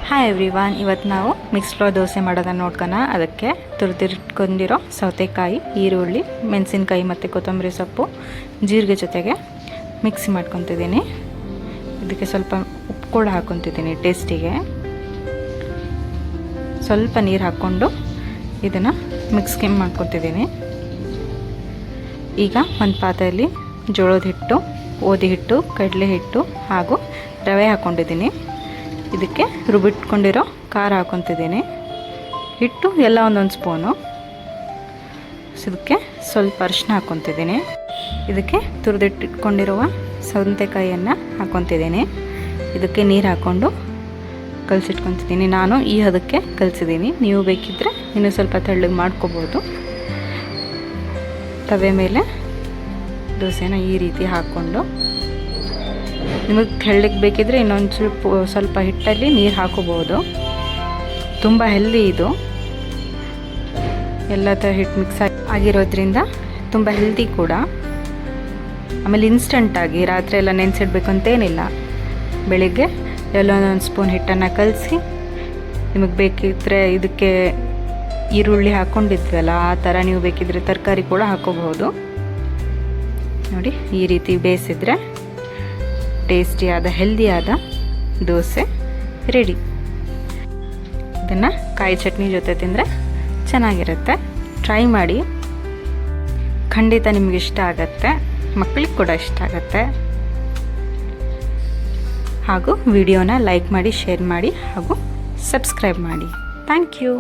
Hi everyone, ಇವತ್ತು ನಾವು mix floor dosa ಮಾಡೋದನ್ನು ನೋಡ್ಕೋಣ. ಅದಕ್ಕೆ ತುರಿದಿಟ್ಕೊಂಡಿರೋ ಸೌತೆಕಾಯಿ, ಈರುಳ್ಳಿ, ಮೆಣಸಿನ್ಕಾಯಿ ಮತ್ತು ಕೊತ್ತಂಬರಿ ಸೊಪ್ಪು, ಜೀರಿಗೆ ಜೊತೆಗೆ ಮಿಕ್ಸಿ ಮಾಡ್ಕೊತಿದ್ದೀನಿ. ಇದಕ್ಕೆ ಸ್ವಲ್ಪ ಉಪ್ಪು ಕೂಡ ಹಾಕ್ಕೊತಿದ್ದೀನಿ ಟೇಸ್ಟಿಗೆ. ಸ್ವಲ್ಪ ನೀರು ಹಾಕ್ಕೊಂಡು ಇದನ್ನು ಮಿಕ್ಸ್ಗೆ ಮಾಡ್ಕೊತಿದ್ದೀನಿ. ಈಗ ಒಂದು ಪಾತ್ರೆಯಲ್ಲಿ ಜೋಳದ ಹಿಟ್ಟು, ಗೋಧಿ ಹಿಟ್ಟು, ಕಡಲೆ ಹಿಟ್ಟು ಹಾಗೂ ರವೆ ಹಾಕ್ಕೊಂಡಿದ್ದೀನಿ. ಇದಕ್ಕೆ ರುಬ್ಬಿಟ್ಕೊಂಡಿರೋ ಖಾರ ಹಾಕ್ಕೊತಿದ್ದೀನಿ. ಹಿಟ್ಟು ಎಲ್ಲ ಒಂದೊಂದು ಸ್ಪೂನು. ಇದಕ್ಕೆ ಸ್ವಲ್ಪ ಅರಿಶಿನ ಹಾಕ್ಕೊತಿದ್ದೀನಿ. ಇದಕ್ಕೆ ತುರಿದಿಟ್ಕೊಂಡಿರುವ ಸೌತೆಕಾಯಿಯನ್ನು ಹಾಕ್ಕೊತಿದ್ದೀನಿ. ಇದಕ್ಕೆ ನೀರು ಹಾಕ್ಕೊಂಡು ಕಲಸಿಟ್ಕೊತಿದ್ದೀನಿ. ನಾನು ಈ ಹದಕ್ಕೆ ಕಲಸಿದ್ದೀನಿ. ನೀವು ಬೇಕಿದ್ದರೆ ಇನ್ನೂ ಸ್ವಲ್ಪ ತೆಳ್ಳಗೆ ಮಾಡ್ಕೋಬೋದು. ತವೆ ಮೇಲೆ ದೋಸೆನ ಈ ರೀತಿ ಹಾಕ್ಕೊಂಡು, ನಿಮಗೆ ತೆಳ್ಳಗೆ ಬೇಕಿದ್ರೆ ಇನ್ನೊಂದು ಸ್ವಲ್ಪ ಹಿಟ್ಟಲ್ಲಿ ನೀರು ಹಾಕೋಬೋದು. ತುಂಬ ಹೆಲ್ದಿ ಇದು. ಎಲ್ಲ ಥರ ಹಿಟ್ಟು ಮಿಕ್ಸ್ ಆಗಿರೋದ್ರಿಂದ ತುಂಬ ಹೆಲ್ದಿ ಕೂಡ. ಆಮೇಲೆ ಇನ್ಸ್ಟಂಟಾಗಿ ರಾತ್ರಿ ಎಲ್ಲ ನೆನೆಸಿಡ್ಬೇಕು ಅಂತೇನಿಲ್ಲ. ಬೆಳಿಗ್ಗೆ ಎಲ್ಲೊಂದೊಂದು ಸ್ಪೂನ್ ಹಿಟ್ಟನ್ನು ಕಲಸಿ, ನಿಮಗೆ ಬೇಕಿದ್ದರೆ ಇದಕ್ಕೆ ಈರುಳ್ಳಿ ಹಾಕ್ಕೊಂಡಿದ್ವಲ್ಲ, ಆ ಥರ ನೀವು ಬೇಕಿದ್ದರೆ ತರಕಾರಿ ಕೂಡ ಹಾಕೋಬಹುದು. ನೋಡಿ, ಈ ರೀತಿ ಬೇಯಿಸಿದ್ರೆ ಟೇಸ್ಟಿಯಾದ ಹೆಲ್ದಿಯಾದ ದೋಸೆ ರೆಡಿ. ಇದನ್ನು ಕಾಯಿ ಚಟ್ನಿ ಜೊತೆ ತಿಂದರೆ ಚೆನ್ನಾಗಿರುತ್ತೆ. ಟ್ರೈ ಮಾಡಿ, ಖಂಡಿತ ನಿಮಗೆ ಇಷ್ಟ ಆಗುತ್ತೆ. ಮಕ್ಕಳಿಗೆ ಕೂಡ ಇಷ್ಟ ಆಗುತ್ತೆ. ಹಾಗೂ ವಿಡಿಯೋನ ಲೈಕ್ ಮಾಡಿ, ಶೇರ್ ಮಾಡಿ ಹಾಗೂ ಸಬ್ಸ್ಕ್ರೈಬ್ ಮಾಡಿ. Thank you.